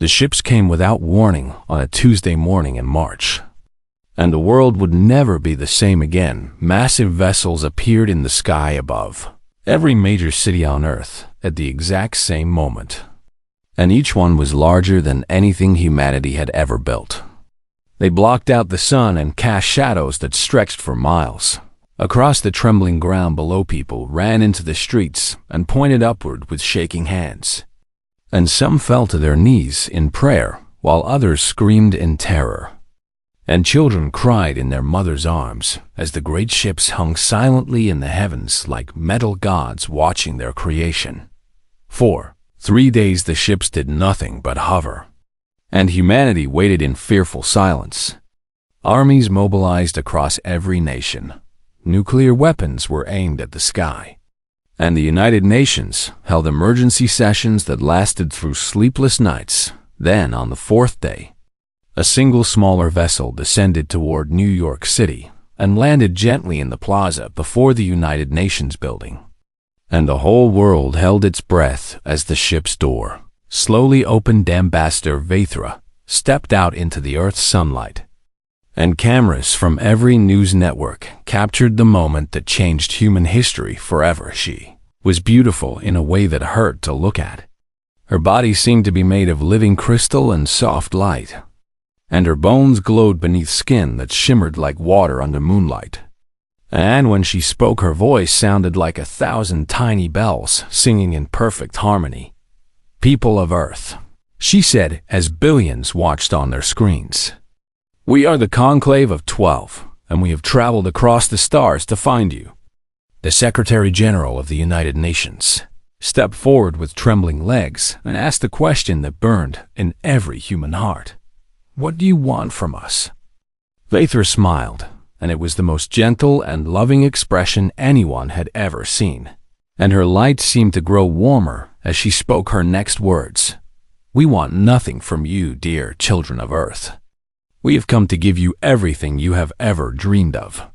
The ships came without warning on a Tuesday morning in March. And the world would never be the same again. Massive vessels appeared in the sky above every major city on Earth at the exact same moment. And each one was larger than anything humanity had ever built. They blocked out the sun and cast shadows that stretched for miles. Across the trembling ground below, people ran into the streets and pointed upward with shaking hands. And some fell to their knees in prayer, while others screamed in terror. And children cried in their mothers' arms as the great ships hung silently in the heavens like metal gods watching their creation. For 3 days the ships did nothing but hover, and humanity waited in fearful silence. Armies mobilized across every nation. Nuclear weapons were aimed at the sky. And the United Nations held emergency sessions that lasted through sleepless nights. Then, on the 4th day, a single smaller vessel descended toward New York City and landed gently in the plaza before the United Nations building. And the whole world held its breath as the ship's door slowly opened. Ambassador Vathra stepped out into the Earth's sunlight, and cameras from every news network captured the moment that changed human history forever. She was beautiful in a way that hurt to look at. Her body seemed to be made of living crystal and soft light, and her bones glowed beneath skin that shimmered like water under moonlight. And when she spoke, her voice sounded like 1,000 tiny bells singing in perfect harmony. "People of Earth," she said as billions watched on their screens, "we are the Conclave of 12, and we have traveled across the stars to find you." The Secretary General of the United Nations stepped forward with trembling legs and asked the question that burned in every human heart. "What do you want from us?" Vathra smiled, and it was the most gentle and loving expression anyone had ever seen. And her light seemed to grow warmer as she spoke her next words. "We want nothing from you, dear children of Earth. We have come to give you everything you have ever dreamed of.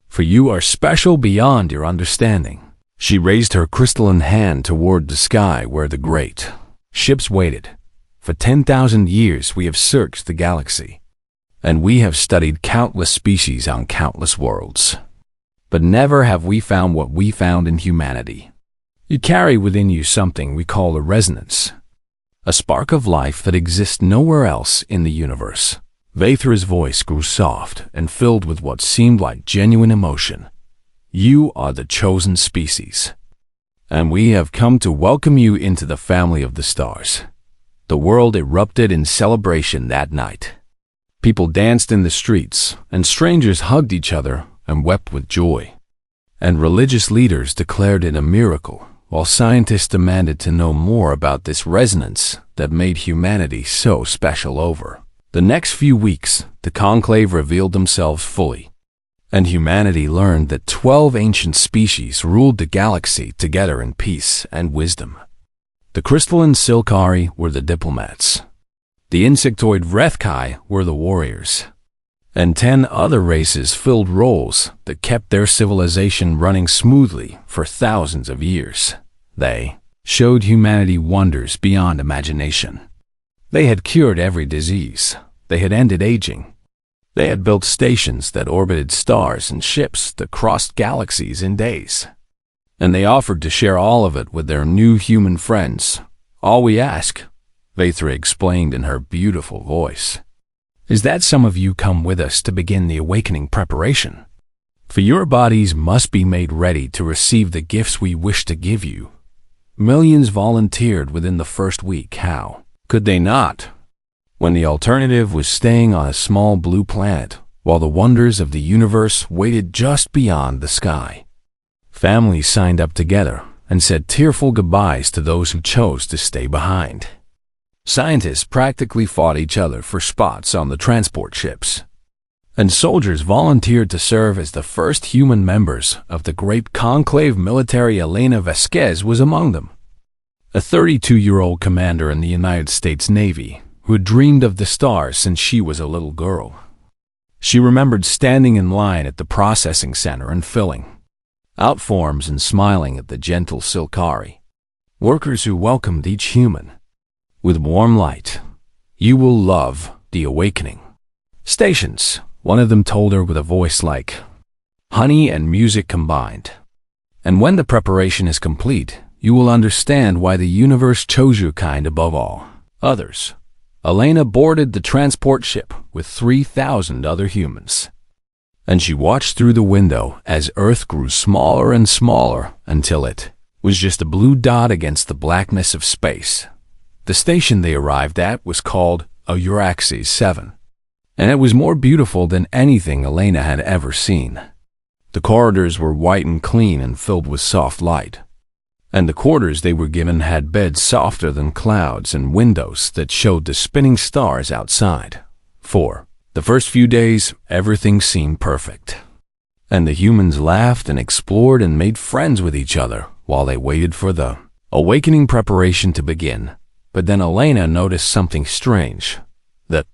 For you are special beyond your understanding." She raised her crystalline hand toward the sky where the great ships waited. "For 10,000 years we have searched the galaxy, and we have studied countless species on countless worlds. But never have we found what we found in humanity. You carry within you something we call a resonance, a spark of life that exists nowhere else in the universe." Vathra's voice grew soft and filled with what seemed like genuine emotion. "You are the chosen species, and we have come to welcome you into the family of the stars." The world erupted in celebration that night. People danced in the streets, and strangers hugged each other and wept with joy. And religious leaders declared it a miracle, while scientists demanded to know more about this resonance that made humanity so special. Over the next few weeks, the conclave revealed themselves fully, and humanity learned that 12 ancient species ruled the galaxy together in peace and wisdom. The crystalline Silkari were the diplomats, the insectoid Vrethkai were the warriors, and 10 other races filled roles that kept their civilization running smoothly for thousands of years. They showed humanity wonders beyond imagination. They had cured every disease. They had ended aging. They had built stations that orbited stars and ships that crossed galaxies in days. And they offered to share all of it with their new human friends. "All we ask," Vathra explained in her beautiful voice, "is that some of you come with us to begin the awakening preparation. For your bodies must be made ready to receive the gifts we wish to give you." Millions volunteered within the first week. How could they not, when the alternative was staying on a small blue planet while the wonders of the universe waited just beyond the sky? Families signed up together and said tearful goodbyes to those who chose to stay behind. Scientists practically fought each other for spots on the transport ships, and soldiers volunteered to serve as the first human members of the great conclave military. Elena Vasquez was among them, a 32-year-old commander in the United States Navy who had dreamed of the stars since she was a little girl. She remembered standing in line at the processing center and filling out forms and smiling at the gentle Silkari workers who welcomed each human with warm light You will love the awakening stations, one of them told her with a voice like honey and music combined. And when the preparation is complete, you will understand why the universe chose your kind above all others. Elena boarded the transport ship with 3,000 other humans, and she watched through the window as Earth grew smaller and smaller until it was just a blue dot against the blackness of space. The station they arrived at was called HFY 7, and it was more beautiful than anything Elena had ever seen. The corridors were white and clean and filled with soft light, and the quarters they were given had beds softer than clouds and windows that showed the spinning stars outside. For the first few days, everything seemed perfect, and the humans laughed and explored and made friends with each other while they waited for the awakening preparation to begin. But then Elena noticed something strange. The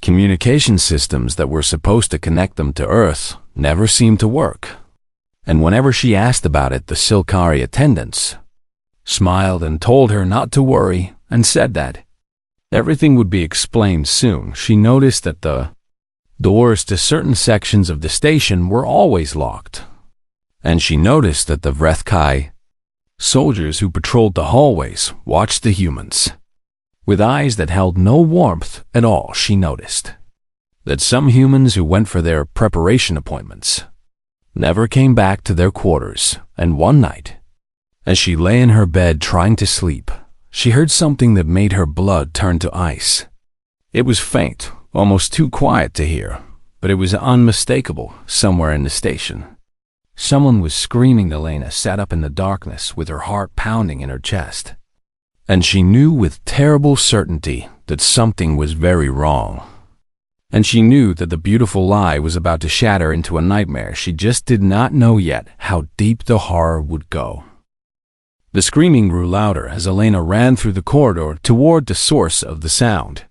communication systems that were supposed to connect them to Earth never seemed to work. And whenever she asked about it, the Silkari attendants smiled and told her not to worry and said that everything would be explained soon. She noticed that the doors to certain sections of the station were always locked. And she noticed that the HFY soldiers who patrolled the hallways watched the humans with eyes that held no warmth at all. She noticed that some humans who went for their preparation appointments never came back to their quarters, and one night, as she lay in her bed trying to sleep, she heard something that made her blood turn to ice. It was faint, almost too quiet to hear, but it was unmistakable somewhere in the station. Someone was screaming. Elena sat up in the darkness with her heart pounding in her chest, and she knew with terrible certainty that something was very wrong. And she knew that the beautiful lie was about to shatter into a nightmare. She just did not know yet how deep the horror would go. The screaming grew louder as Elena ran through the corridor toward the source of the sound.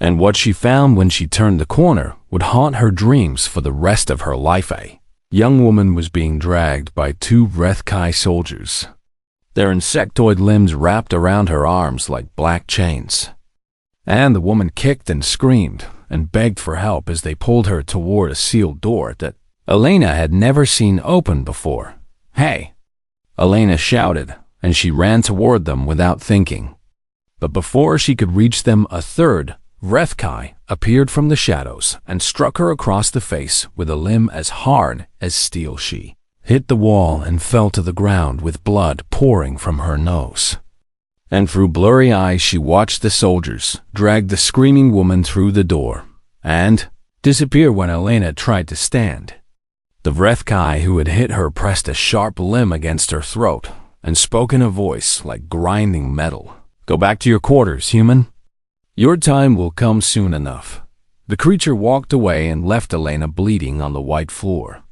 And what she found when she turned the corner would haunt her dreams for the rest of her life. A young woman was being dragged by two HFY soldiers, their insectoid limbs wrapped around her arms like black chains. And the woman kicked and screamed and begged for help as they pulled her toward a sealed door that Elena had never seen open before. "Hey!" Elena shouted, and she ran toward them without thinking. But before she could reach them, a third HFY appeared from the shadows and struck her across the face with a limb as hard as steel. She hit the wall and fell to the ground with blood pouring from her nose. And through blurry eyes she watched the soldiers drag the screaming woman through the door and disappear when Elena tried to stand. The HFY who had hit her pressed a sharp limb against her throat and spoke in a voice like grinding metal. "Go back to your quarters, human. Your time will come soon enough." The creature walked away and left Elena bleeding on the white floor.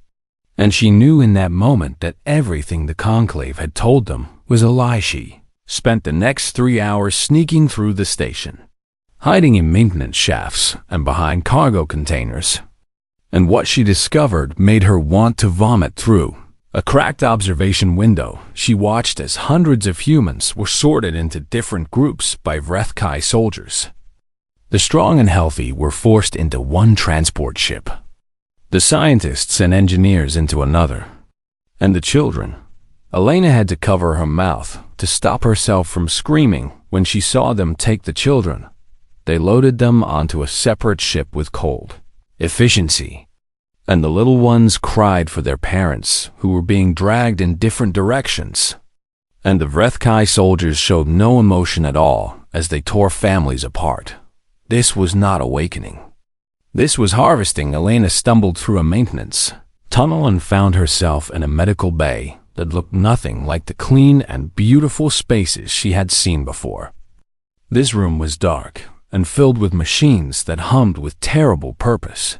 And she knew in that moment that everything the Conclave had told them was a lie. She spent the next 3 hours sneaking through the station, hiding in maintenance shafts and behind cargo containers. And what she discovered made her want to vomit. Through a cracked observation window, she watched as hundreds of humans were sorted into different groups by HFY soldiers. The strong and healthy were forced into one transport ship, the scientists and engineers into another, and the children. Elena had to cover her mouth to stop herself from screaming when she saw them take the children. They loaded them onto a separate ship with cold efficiency, and the little ones cried for their parents who were being dragged in different directions. And the HFY soldiers showed no emotion at all as they tore families apart. This was not awakening. This was harvesting. Elena stumbled through a maintenance tunnel and found herself in a medical bay that looked nothing like the clean and beautiful spaces she had seen before. This room was dark and filled with machines that hummed with terrible purpose.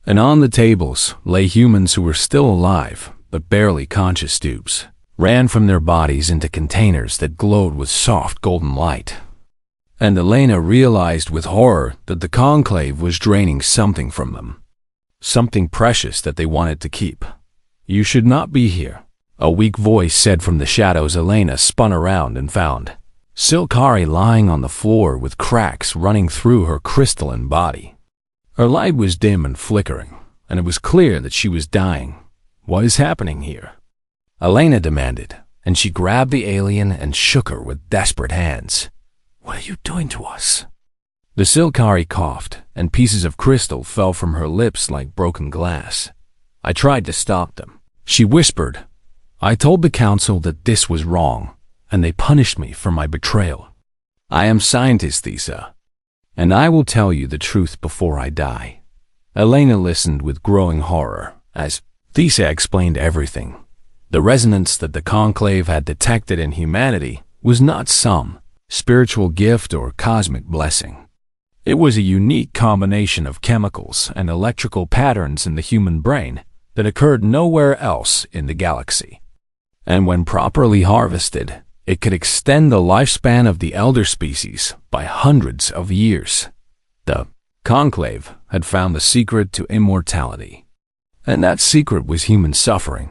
And on the tables lay humans who were still alive but barely conscious. Tubes ran from their bodies into containers that glowed with soft golden light. And Elena realized with horror that the Conclave was draining something from them, something precious that they wanted to keep. "You should not be here," a weak voice said from the shadows. Elena spun around and found Silkari lying on the floor with cracks running through her crystalline body. Her light was dim and flickering, and it was clear that she was dying. "What is happening here?" Elena demanded, and she grabbed the alien and shook her with desperate hands. "What are you doing to us?" The Silkari coughed, and pieces of crystal fell from her lips like broken glass. "I tried to stop them," she whispered. "I told the council that this was wrong, and they punished me for my betrayal. I am scientist Thesa, and I will tell you the truth before I die." Elena listened with growing horror as Thesa explained everything. The resonance that the conclave had detected in humanity was not some spiritual gift or cosmic blessing. It was a unique combination of chemicals and electrical patterns in the human brain that occurred nowhere else in the galaxy. And when properly harvested, it could extend the lifespan of the elder species by hundreds of years. The conclave had found the secret to immortality. And that secret was human suffering.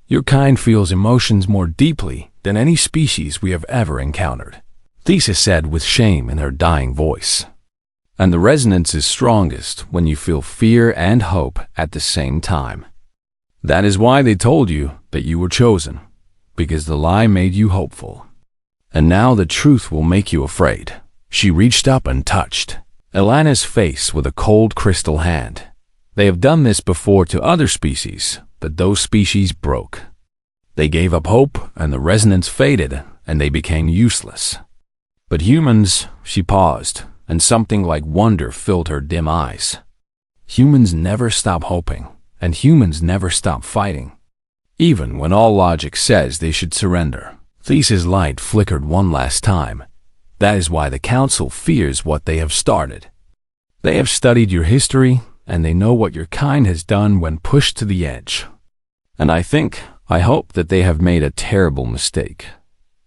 Your kind feels emotions more deeply than any species we have ever encountered, Thesa said with shame in her dying voice. And the resonance is strongest when you feel fear and hope at the same time. That is why they told you that you were chosen, because the lie made you hopeful. And now the truth will make you afraid. She reached up and touched Elena's face with a cold crystal hand. They have done this before to other species, but those species broke. They gave up hope, and the resonance faded, and they became useless. But humans, she paused, and something like wonder filled her dim eyes. Humans never stop hoping, and humans never stop fighting. Even when all logic says they should surrender. Thesa's light flickered one last time. That is why the council fears what they have started. They have studied your history, and they know what your kind has done when pushed to the edge. And I hope that they have made a terrible mistake.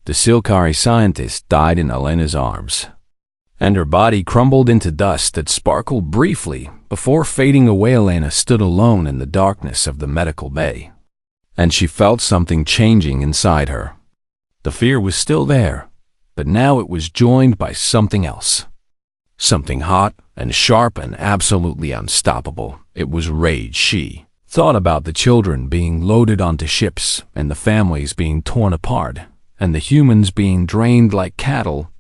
The Silkari scientist died in Elena's arms, and her body crumbled into dust that sparkled briefly before fading away. Elena stood alone in the darkness of the medical bay, and she felt something changing inside her. The fear was still there, but now it was joined by something else. Something hot and sharp and absolutely unstoppable. It was rage. She thought about the children being loaded onto ships, and the families being torn apart, and the humans being drained like cattle.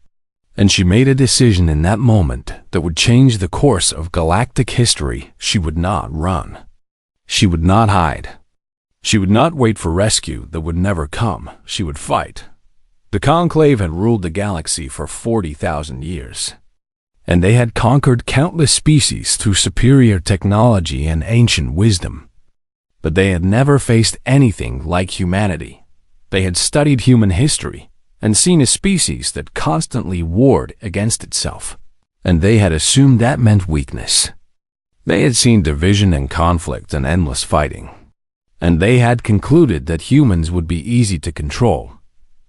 And she made a decision in that moment that would change the course of galactic history. She would not run. She would not hide. She would not wait for rescue that would never come. She would fight. The conclave had ruled the galaxy for 40,000 years, and they had conquered countless species through superior technology and ancient wisdom. But they had never faced anything like humanity. They had studied human history and seen a species that constantly warred against itself, and they had assumed that meant weakness. They had seen division and conflict and endless fighting, and they had concluded that humans would be easy to control.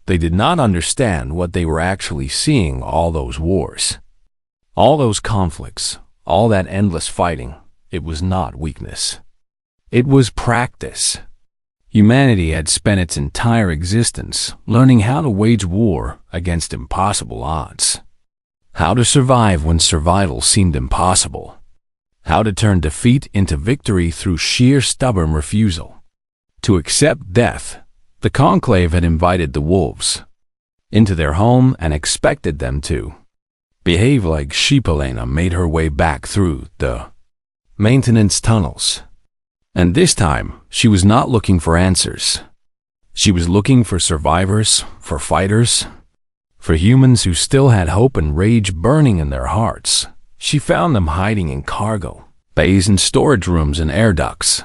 They did not understand what they were actually seeing: all those wars, all those conflicts, all that endless fighting. It was not weakness. It was practice. Humanity had spent its entire existence learning how to wage war against impossible odds, how to survive when survival seemed impossible, how to turn defeat into victory through sheer stubborn refusal to accept death. The conclave had invited the wolves into their home and expected them to behave like sheep. Elena made her way back through the maintenance tunnels. And this time, she was not looking for answers. She was looking for survivors, for fighters, for humans who still had hope and rage burning in their hearts. She found them hiding in cargo bays and storage rooms and air ducts.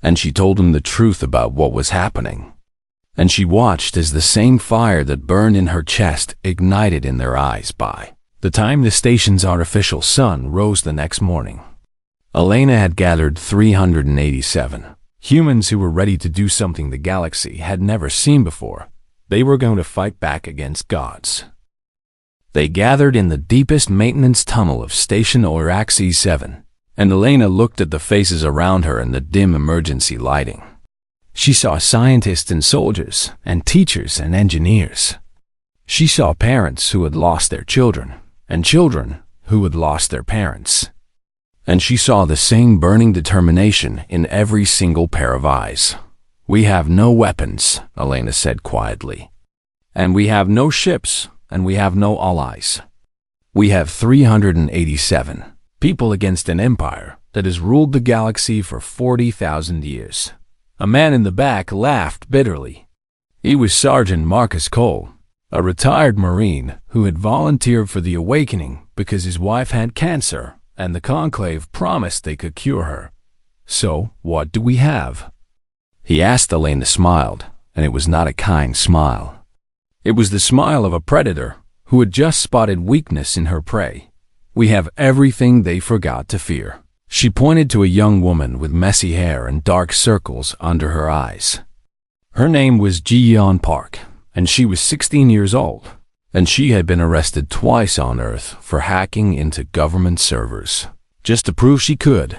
And she told them the truth about what was happening. And she watched as the same fire that burned in her chest ignited in their eyes. By the time the station's artificial sun rose the next morning, Elena had gathered 387 humans who were ready to do something the galaxy had never seen before. They were going to fight back against gods. They gathered in the deepest maintenance tunnel of Station Oraxes 7, and Elena looked at the faces around her in the dim emergency lighting. She saw scientists and soldiers, and teachers and engineers. She saw parents who had lost their children, and children who had lost their parents. And she saw the same burning determination in every single pair of eyes. "We have no weapons," Elena said quietly. "And we have no ships, and we have no allies. We have 387 people against an empire that has ruled the galaxy for 40,000 years." A man in the back laughed bitterly. He was Sergeant Marcus Cole, a retired Marine who had volunteered for the Awakening because his wife had cancer and the Conclave promised they could cure her. "So, what do we have?" He asked. Elena smiled, and it was not a kind smile. It was the smile of a predator who had just spotted weakness in her prey. "We have everything they forgot to fear." She pointed to a young woman with messy hair and dark circles under her eyes. Her name was Ji-yeon Park, and she was 16 years old, and she had been arrested twice on Earth for hacking into government servers. Just to prove she could,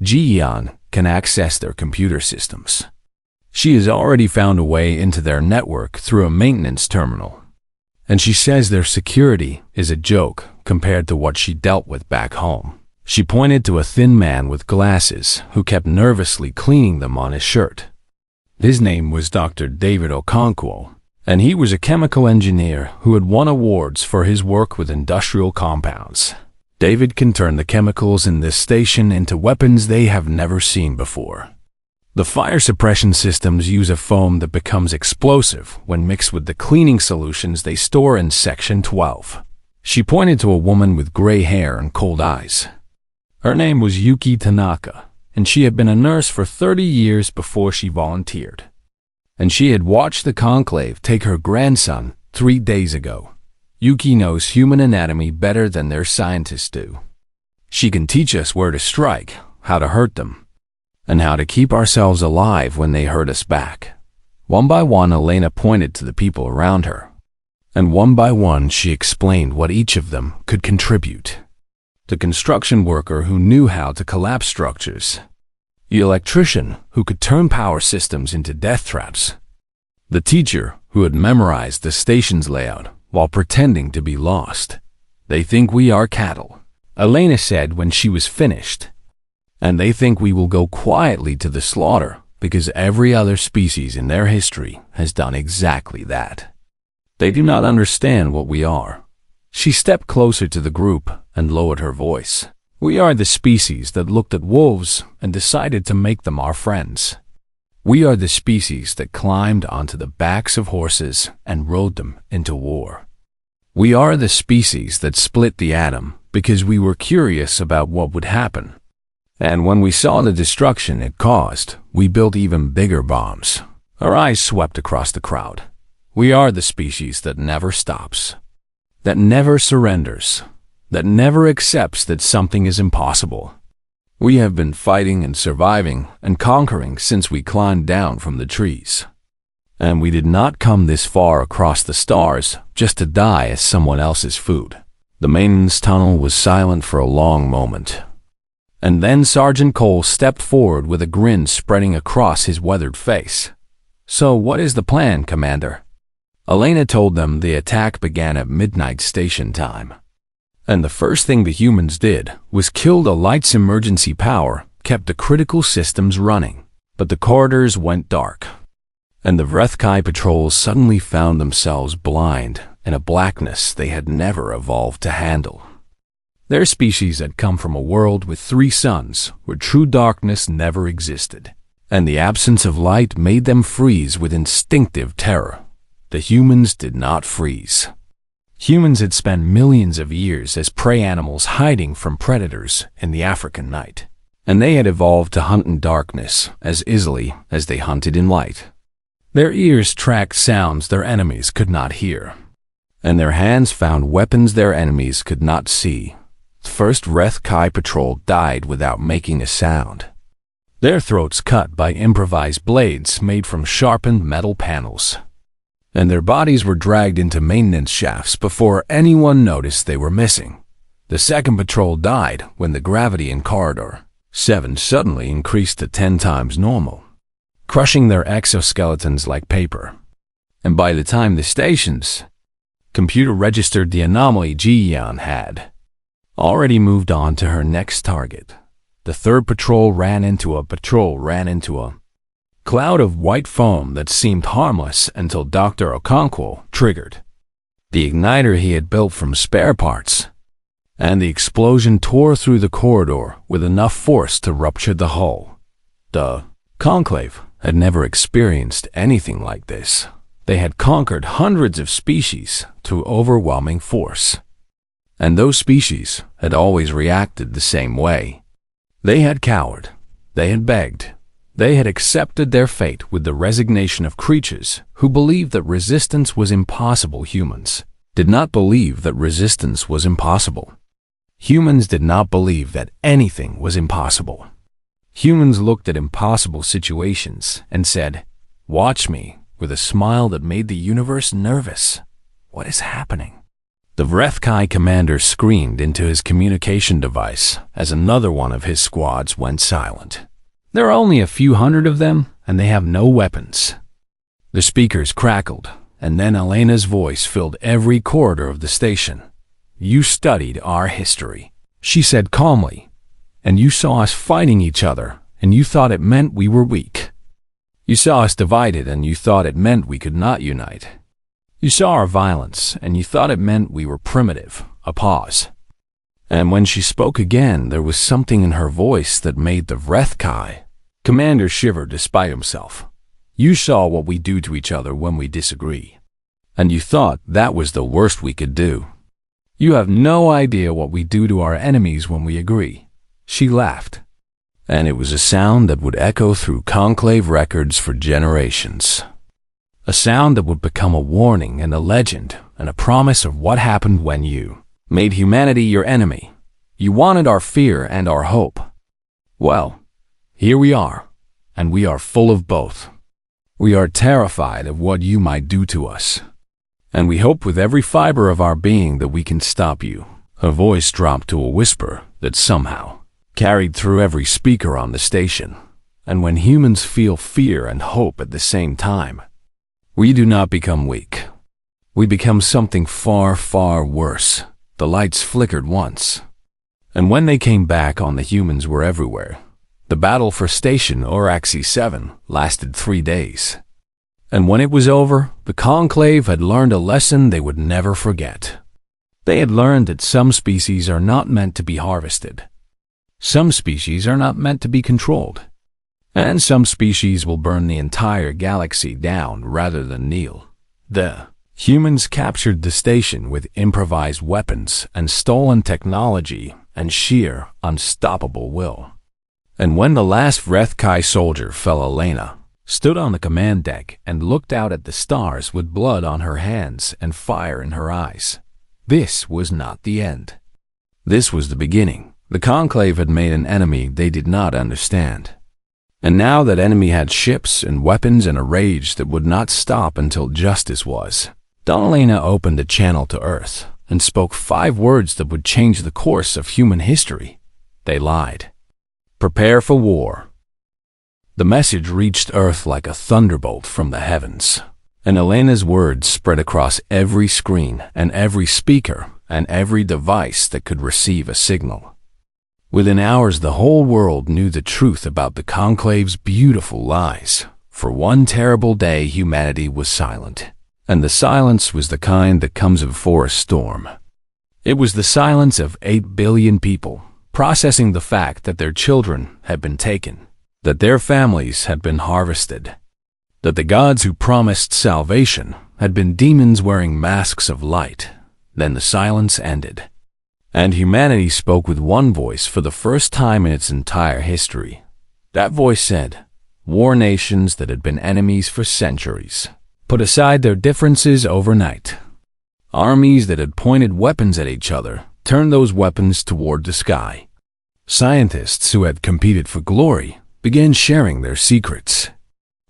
Ji-yeon can access their computer systems. She has already found a way into their network through a maintenance terminal, and she says their security is a joke compared to what she dealt with back home. She pointed to a thin man with glasses who kept nervously cleaning them on his shirt. His name was Dr. David Okonkwo, and he was a chemical engineer who had won awards for his work with industrial compounds. David can turn the chemicals in this station into weapons they have never seen before. The fire suppression systems use a foam that becomes explosive when mixed with the cleaning solutions they store in Section 12. She pointed to a woman with gray hair and cold eyes. Her name was Yuki Tanaka, and she had been a nurse for 30 years before she volunteered. And she had watched the Conclave take her grandson 3 days ago. Yuki knows human anatomy better than their scientists do. She can teach us where to strike, how to hurt them, and how to keep ourselves alive when they hurt us back. One by one, Elena pointed to the people around her, and one by one she explained what each of them could contribute. The construction worker who knew how to collapse structures, the electrician who could turn power systems into death traps, the teacher who had memorized the station's layout while pretending to be lost. "They think we are cattle," Elena said when she was finished, "and they think we will go quietly to the slaughter because every other species in their history has done exactly that. They do not understand what we are." She stepped closer to the group and lowered her voice. "We are the species that looked at wolves and decided to make them our friends. We are the species that climbed onto the backs of horses and rode them into war. We are the species that split the atom because we were curious about what would happen. And when we saw the destruction it caused, we built even bigger bombs." Her eyes swept across the crowd. "We are the species that never stops, that never surrenders, that never accepts that something is impossible. We have been fighting and surviving and conquering since we climbed down from the trees. And we did not come this far across the stars just to die as someone else's food." The maintenance tunnel was silent for a long moment. And then Sergeant Cole stepped forward with a grin spreading across his weathered face. "So what is the plan, Commander?" Elena told them the attack began at midnight station time. And the first thing the humans did was kill the light's emergency power, kept the critical systems running. But the corridors went dark, and the Vrethkai patrols suddenly found themselves blind in a blackness they had never evolved to handle. Their species had come from a world with 3 suns where true darkness never existed, and the absence of light made them freeze with instinctive terror. The humans did not freeze. Humans had spent millions of years as prey animals hiding from predators in the African night, and they had evolved to hunt in darkness as easily as they hunted in light. Their ears tracked sounds their enemies could not hear, and their hands found weapons their enemies could not see. The first Vrethkai patrol died without making a sound, their throats cut by improvised blades made from sharpened metal panels, and their bodies were dragged into maintenance shafts before anyone noticed they were missing. The second patrol died when the gravity in Corridor 7 suddenly increased to 10 times normal, crushing their exoskeletons like paper. And by the time the stations Computer registered the anomaly Jiyan had already moved on to her next target. The third patrol ran into a cloud of white foam that seemed harmless until Dr. Okonkwo triggered the igniter he had built from spare parts, and the explosion tore through the corridor with enough force to rupture the hull. The Conclave had never experienced anything like this. They had conquered hundreds of species through overwhelming force, and those species had always reacted the same way. They had cowered, they had begged, they had accepted their fate with the resignation of creatures who believed that resistance was impossible. Humans did not believe that resistance was impossible. Humans did not believe that anything was impossible. Humans looked at impossible situations and said, "Watch me," with a smile that made the universe nervous. What is happening? The Vrethkai commander screamed into his communication device as another one of his squads went silent. There are only a few hundred of them, and they have no weapons. The speakers crackled, and then Elena's voice filled every corridor of the station. "You studied our history," she said calmly, "and you saw us fighting each other, and you thought it meant we were weak. You saw us divided, and you thought it meant we could not unite. You saw our violence, and you thought it meant we were primitive." A pause. And when she spoke again, there was something in her voice that made the Vrethkai commander shiver despite himself. "You saw what we do to each other when we disagree, and you thought that was the worst we could do. You have no idea what we do to our enemies when we agree." She laughed, and it was a sound that would echo through conclave records for generations. A sound that would become a warning and a legend and a promise of what happened when you made humanity your enemy. You wanted our fear and our hope. Well, here we are, and we are full of both. We are terrified of what you might do to us, and we hope with every fiber of our being that we can stop you. Her voice dropped to a whisper that somehow carried through every speaker on the station. And when humans feel fear and hope at the same time, we do not become weak. We become something far, far worse. The lights flickered once, and when they came back on, the humans were everywhere. The battle for Station Oraxi 7 lasted 3 days. And when it was over, the Conclave had learned a lesson they would never forget. They had learned that some species are not meant to be harvested. Some species are not meant to be controlled. And some species will burn the entire galaxy down rather than kneel. The humans captured the station with improvised weapons and stolen technology and sheer, unstoppable will. And when the last Vrethkai soldier fell, Elena stood on the command deck and looked out at the stars with blood on her hands and fire in her eyes. This was not the end. This was the beginning. The Conclave had made an enemy they did not understand. And now that enemy had ships and weapons and a rage that would not stop until justice was. Elena opened a channel to Earth and spoke 5 words that would change the course of human history. They lied. Prepare for war. The message reached Earth like a thunderbolt from the heavens, and Elena's words spread across every screen and every speaker and every device that could receive a signal. Within hours, the whole world knew the truth about the Conclave's beautiful lies. For one terrible day, humanity was silent, and the silence was the kind that comes before a storm. It was the silence of 8 billion people, processing the fact that their children had been taken, that their families had been harvested, that the gods who promised salvation had been demons wearing masks of light. Then the silence ended, and humanity spoke with one voice for the first time in its entire history. That voice said, "War nations that had been enemies for centuries put aside their differences overnight. Armies that had pointed weapons at each other turned those weapons toward the sky. Scientists who had competed for glory began sharing their secrets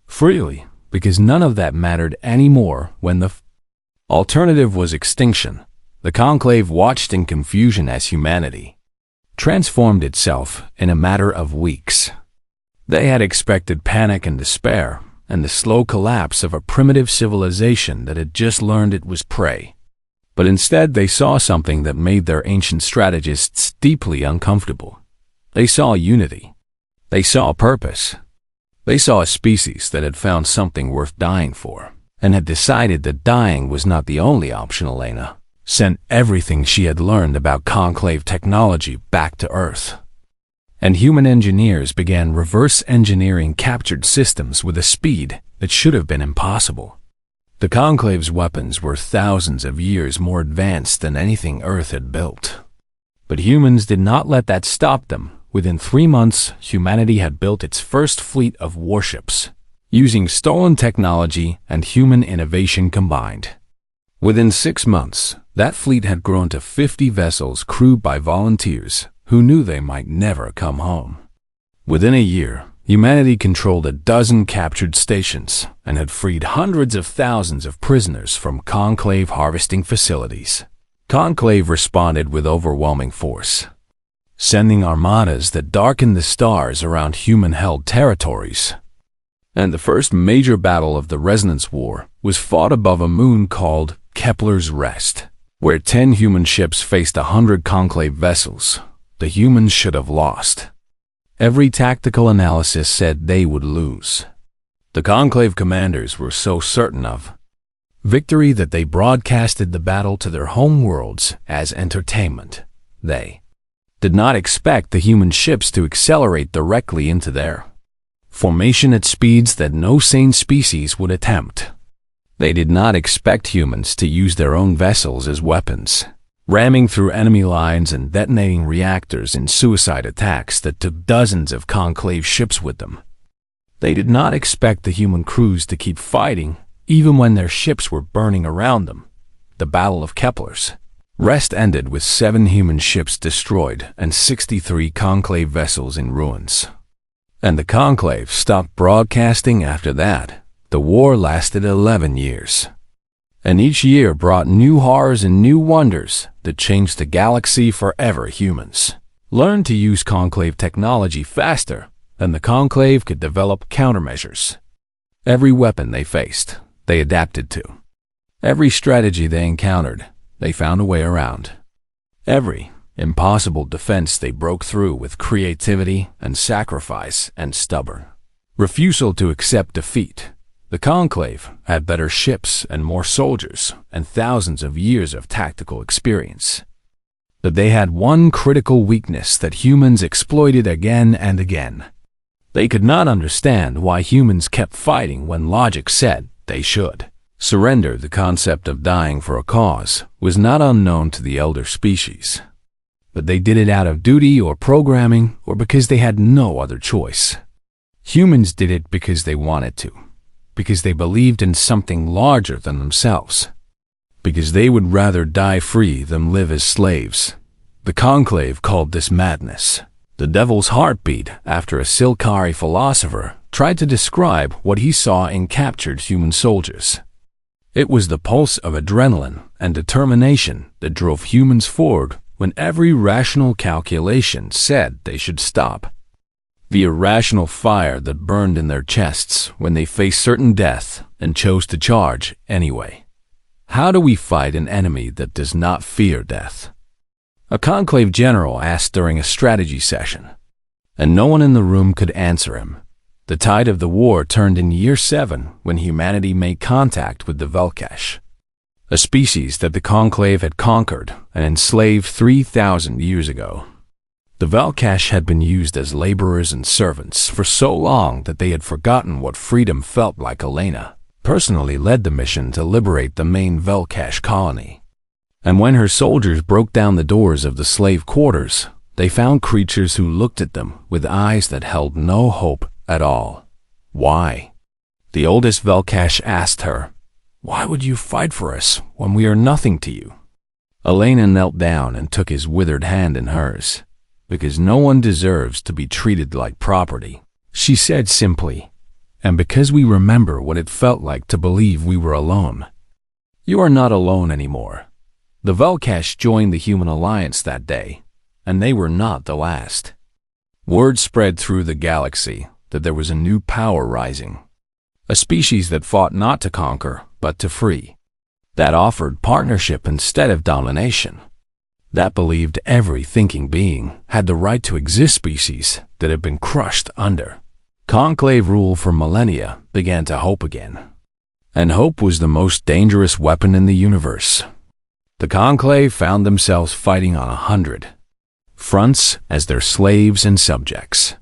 freely, because none of that mattered anymore when the alternative was extinction." The Conclave watched in confusion as humanity transformed itself in a matter of weeks. They had expected panic and despair and the slow collapse of a primitive civilization that had just learned it was prey. But instead they saw something that made their ancient strategists deeply uncomfortable. They saw unity. They saw purpose. They saw a species that had found something worth dying for, and had decided that dying was not the only option. Elena sent everything she had learned about conclave technology back to Earth. And human engineers began reverse engineering captured systems with a speed that should have been impossible. The conclave's weapons were thousands of years more advanced than anything Earth had built. But humans did not let that stop them. Within 3 months, humanity had built its first fleet of warships, using stolen technology and human innovation combined. Within 6 months, that fleet had grown to 50 vessels crewed by volunteers who knew they might never come home. Within a year, humanity controlled a dozen captured stations and had freed hundreds of thousands of prisoners from conclave harvesting facilities. Conclave responded with overwhelming force, sending armadas that darkened the stars around human-held territories. And the first major battle of the Resonance War was fought above a moon called Kepler's Rest, where 10 human ships faced 100 conclave vessels. The humans should have lost. Every tactical analysis said they would lose. The conclave commanders were so certain of victory that they broadcasted the battle to their home worlds as entertainment. They did not expect the human ships to accelerate directly into their formation at speeds that no sane species would attempt. They did not expect humans to use their own vessels as weapons, ramming through enemy lines and detonating reactors in suicide attacks that took dozens of conclave ships with them. They did not expect the human crews to keep fighting, even when their ships were burning around them. The Battle of Kepler's Rest ended with 7 human ships destroyed and 63 conclave vessels in ruins. And the conclave stopped broadcasting after that. The war lasted 11 years. And each year brought new horrors and new wonders that changed the galaxy forever. Humans learned to use conclave technology faster than the conclave could develop countermeasures. Every weapon they faced, they adapted to. Every strategy they encountered, they found a way around. Every impossible defense they broke through with creativity and sacrifice and stubborn refusal to accept defeat. The conclave had better ships and more soldiers and thousands of years of tactical experience. But they had one critical weakness that humans exploited again and again. They could not understand why humans kept fighting when logic said they should surrender. The concept of dying for a cause was not unknown to the elder species. But they did it out of duty or programming or because they had no other choice. Humans did it because they wanted to, because they believed in something larger than themselves, because they would rather die free than live as slaves. The conclave called this madness the devil's heartbeat after a Silkari philosopher tried to describe what he saw in captured human soldiers. It was the pulse of adrenaline and determination that drove humans forward when every rational calculation said they should stop. The irrational fire that burned in their chests when they faced certain death and chose to charge anyway. How do we fight an enemy that does not fear death? A conclave general asked during a strategy session, and no one in the room could answer him. The tide of the war turned in year 7 when humanity made contact with the Velkash, a species that the conclave had conquered and enslaved 3,000 years ago. The Velkash had been used as laborers and servants for so long that they had forgotten what freedom felt like. Elena personally led the mission to liberate the main Velkash colony. And when her soldiers broke down the doors of the slave quarters, they found creatures who looked at them with eyes that held no hope at all. Why? The oldest Velkash asked her, "Why would you fight for us when we are nothing to you?" Elena knelt down and took his withered hand in hers. "Because no one deserves to be treated like property," she said simply, "and because we remember what it felt like to believe we were alone." You are not alone anymore. The Velkash joined the Human Alliance that day, and they were not the last. Word spread through the galaxy that there was a new power rising, a species that fought not to conquer, but to free. that offered partnership instead of domination, that believed every thinking being had the right to exist. Species that had been crushed under conclave rule for millennia began to hope again. And hope was the most dangerous weapon in the universe. The conclave found themselves fighting on 100 fronts as their slaves and subjects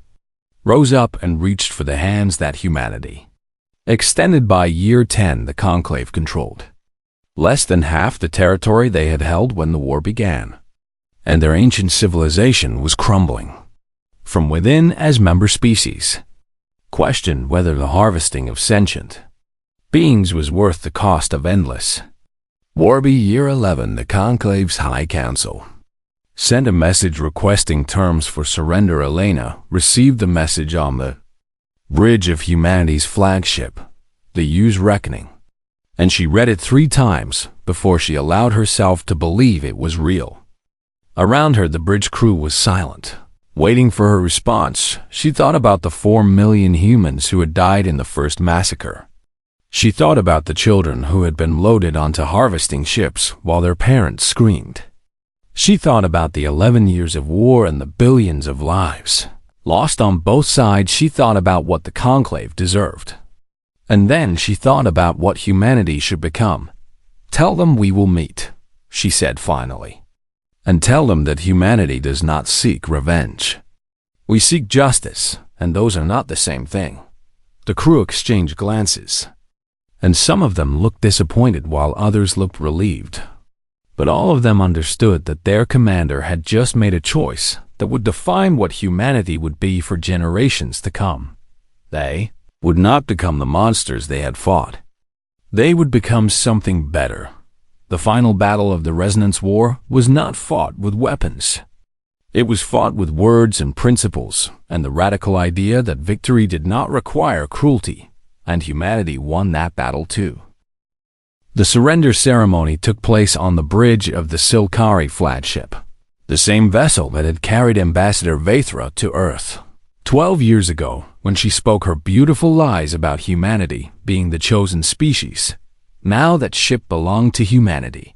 rose up and reached for the hands that humanity extended. By year 10, the conclave controlled less than half the territory they had held when the war began, and their ancient civilization was crumbling from within as member species questioned whether the harvesting of sentient beings was worth the cost of endless war. Year 11, the conclave's High Council sent a message requesting terms for surrender. Elena received the message on the bridge of humanity's flagship, the U's Reckoning, and she read it 3 times before she allowed herself to believe it was real. Around her, the bridge crew was silent, waiting for her response. She thought about the 4 million humans who had died in the first massacre. She thought about the children who had been loaded onto harvesting ships while their parents screamed. She thought about the 11 years of war and the billions of lives lost on both sides. She thought about what the conclave deserved. And then she thought about what humanity should become. "Tell them we will meet," she said finally. "And tell them that humanity does not seek revenge. We seek justice, and those are not the same thing." The crew exchanged glances, and some of them looked disappointed while others looked relieved. But all of them understood that their commander had just made a choice that would define what humanity would be for generations to come. They would not become the monsters they had fought. They would become something better. The final battle of the Resonance War was not fought with weapons. It was fought with words and principles, and the radical idea that victory did not require cruelty, and humanity won that battle too. The surrender ceremony took place on the bridge of the Silkari flagship, the same vessel that had carried Ambassador Vaethra to Earth 12 years ago when she spoke her beautiful lies about humanity being the chosen species. Now that ship belonged to humanity,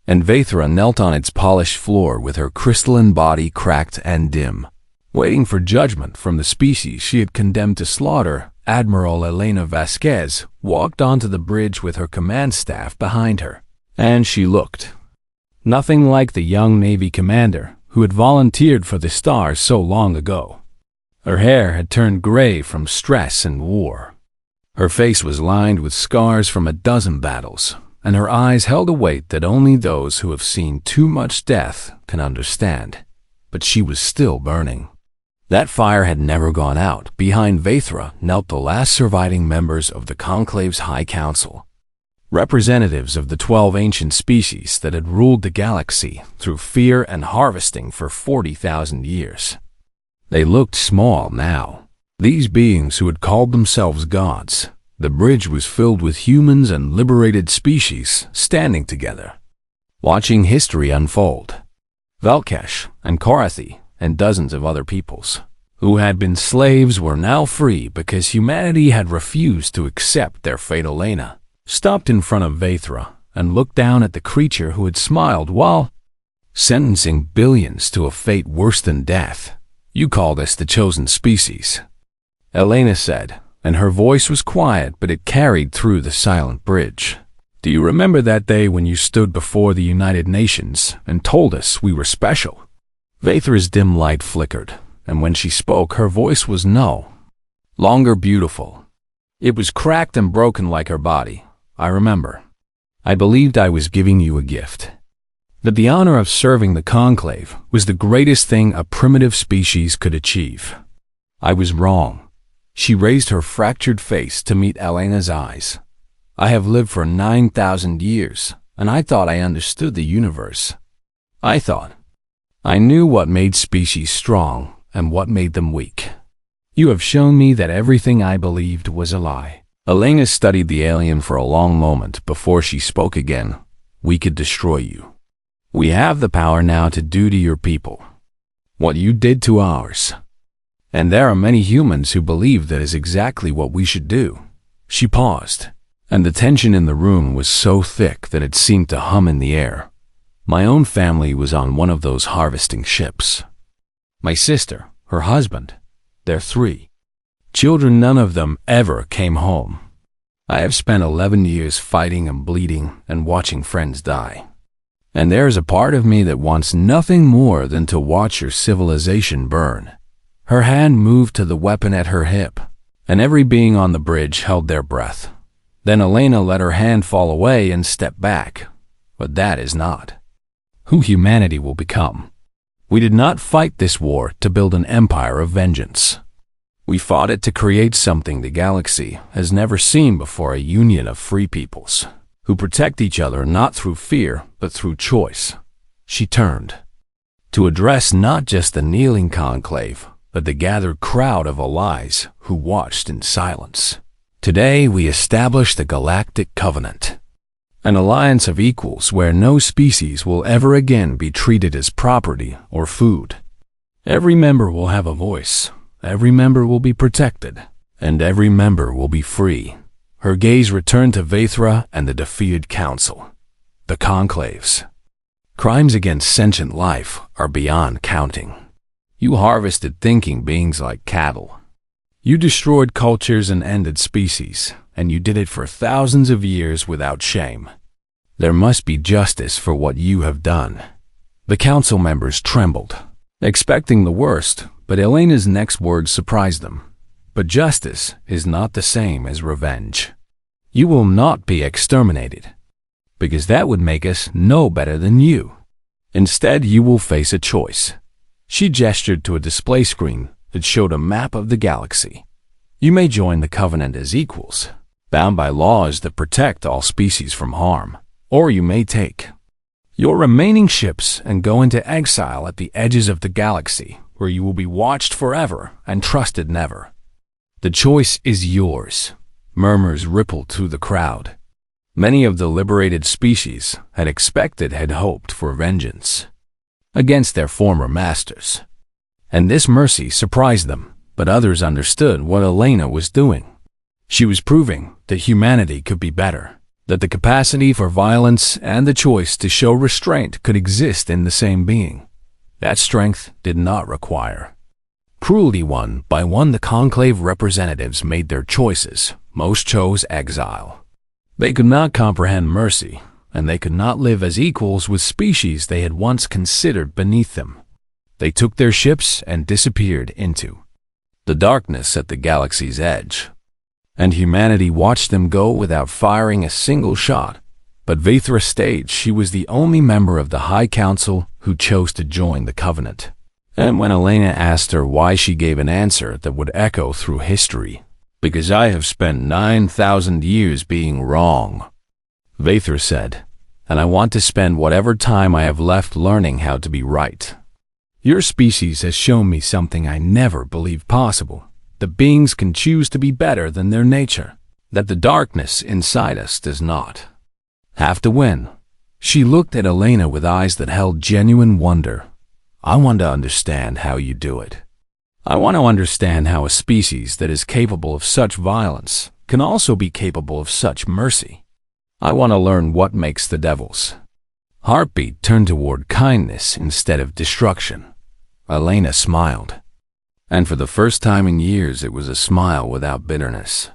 and Vaethra knelt on its polished floor with her crystalline body cracked and dim, waiting for judgment from the species she had condemned to slaughter. Admiral Elena Vasquez walked onto the bridge with her command staff behind her, and she looked nothing like the young Navy commander who had volunteered for the stars so long ago. Her hair had turned gray from stress and war. Her face was lined with scars from a dozen battles, and her eyes held a weight that only those who have seen too much death can understand. But she was still burning. That fire had never gone out. Behind Vaethra knelt the last surviving members of the Conclave's High Council, representatives of the 12 ancient species that had ruled the galaxy through fear and harvesting for 40,000 years. They looked small now, these beings who had called themselves gods. The bridge was filled with humans and liberated species standing together, watching history unfold. Velkesh and Korathi and dozens of other peoples who had been slaves were now free because humanity had refused to accept their fate. Elena stopped in front of Vaethra and looked down at the creature who had smiled while sentencing billions to a fate worse than death. "You called us the chosen species," Elena said, and her voice was quiet, but it carried through the silent bridge. "Do you remember that day when you stood before the United Nations and told us we were special?" Vaethra's dim light flickered, and when she spoke, her voice was no longer beautiful. It was cracked and broken like her body. "I remember. I believed I was giving you a gift, that the honor of serving the Conclave was the greatest thing a primitive species could achieve. I was wrong." She raised her fractured face to meet Elena's eyes. "I have lived for 9,000 years, and I thought I understood the universe. I thought I knew what made species strong and what made them weak. You have shown me that everything I believed was a lie." Elena studied the alien for a long moment before she spoke again. "We could destroy you. We have the power now to do to your people what you did to ours. And there are many humans who believe that is exactly what we should do." She paused, and the tension in the room was so thick that it seemed to hum in the air. My own family was on one of those harvesting ships. My sister, her husband, their 3 children, none of them ever came home. I have spent 11 years fighting and bleeding and watching friends die. And there is a part of me that wants nothing more than to watch your civilization burn. Her hand moved to the weapon at her hip, and every being on the bridge held their breath. Then Elena let her hand fall away and stepped back. But that is not who humanity will become. We did not fight this war to build an empire of vengeance. We fought it to create something the galaxy has never seen before, a union of free peoples who protect each other not through fear but through choice. She turned to address not just the kneeling conclave, but the gathered crowd of allies who watched in silence. Today we establish the Galactic Covenant, an alliance of equals where no species will ever again be treated as property or food. Every member will have a voice, every member will be protected, and every member will be free. Her gaze returned to Vaethra and the defeated council. The conclaves. Crimes against sentient life are beyond counting. You harvested thinking beings like cattle. You destroyed cultures and ended species, and you did it for thousands of years without shame. There must be justice for what you have done. The council members trembled, expecting the worst, but Elena's next words surprised them. But justice is not the same as revenge. You will not be exterminated, because that would make us no better than you. Instead, you will face a choice. She gestured to a display screen that showed a map of the galaxy. You may join the Covenant as equals, bound by laws that protect all species from harm, or you may take your remaining ships and go into exile at the edges of the galaxy, where you will be watched forever and trusted never. The choice is yours. Murmurs rippled through the crowd. Many of the liberated species had hoped for vengeance against their former masters. And this mercy surprised them, but others understood what Elena was doing. She was proving that humanity could be better, that the capacity for violence and the choice to show restraint could exist in the same being. That strength did not require cruelty. One by one, the conclave representatives made their choices. Most chose exile. They could not comprehend mercy, and they could not live as equals with species they had once considered beneath them. They took their ships and disappeared into the darkness at the galaxy's edge. And humanity watched them go without firing a single shot. But Vaethra stayed. She was the only member of the High Council who chose to join the Covenant. And when Elena asked her why, she gave an answer that would echo through history. Because I have spent 9,000 years being wrong, Vaethra said, and I want to spend whatever time I have left learning how to be right. Your species has shown me something I never believed possible, that beings can choose to be better than their nature, that the darkness inside us does not have to win. She looked at Elena with eyes that held genuine wonder. I want to understand how you do it. I want to understand how a species that is capable of such violence can also be capable of such mercy. I want to learn what makes the devil's heartbeat turn toward kindness instead of destruction. Elena smiled, and for the first time in years it was a smile without bitterness.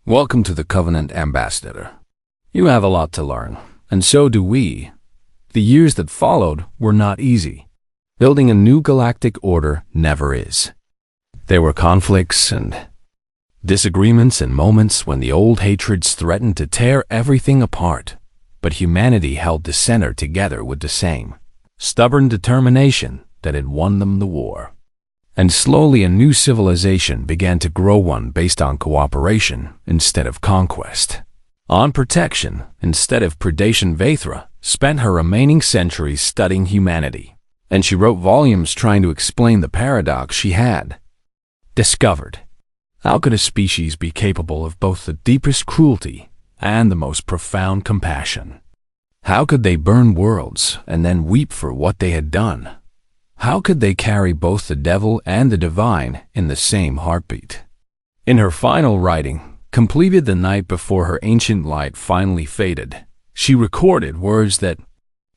Welcome to the Covenant, Ambassador. You have a lot to learn, and so do we. The years that followed were not easy. Building a new galactic order never is. There were conflicts and disagreements and moments when the old hatreds threatened to tear everything apart, but humanity held the center together with the same stubborn determination that had won them the war. And slowly a new civilization began to grow, one based on cooperation instead of conquest, on protection instead of predation. Vaethra spent her remaining centuries studying humanity, and she wrote volumes trying to explain the paradox she had discovered. How could a species be capable of both the deepest cruelty and the most profound compassion? How could they burn worlds and then weep for what they had done? How could they carry both the devil and the divine in the same heartbeat? In her final writing, completed the night before her ancient light finally faded. She recorded words that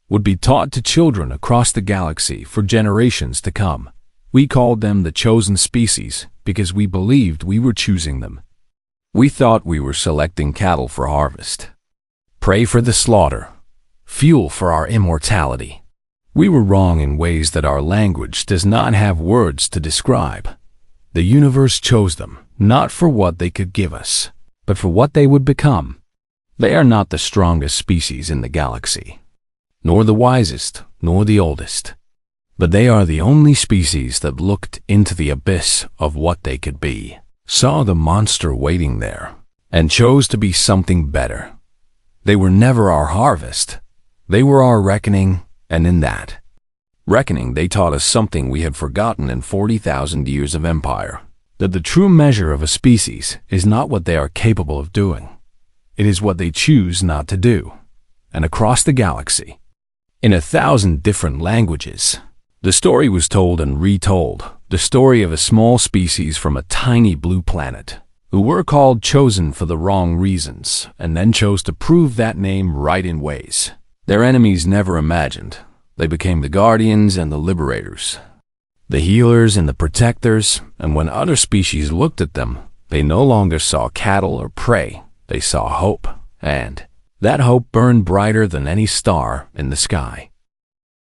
would be taught to children across the galaxy for generations to come. We called them the chosen species because we believed we were choosing them. We thought we were selecting cattle for harvest, prey for the slaughter, fuel for our immortality. We were wrong in ways that our language does not have words to describe. The universe chose them, not for what they could give us, but for what they would become. They are not the strongest species in the galaxy, nor the wisest, nor the oldest, but they are the only species that looked into the abyss of what they could be, saw the monster waiting there, and chose to be something better. They were never our harvest. They were our reckoning, and in that reckoning they taught us something we had forgotten in 40,000 years of empire, that the true measure of a species is not what they are capable of doing. It is what they choose not to do. And across the galaxy, in 1,000 different languages, the story was told and retold, the story of a small species from a tiny blue planet, who were called chosen for the wrong reasons, and then chose to prove that name right in ways their enemies never imagined. They became the guardians and the liberators, the healers and the protectors, and when other species looked at them, they no longer saw cattle or prey. They saw hope, and that hope burned brighter than any star in the sky.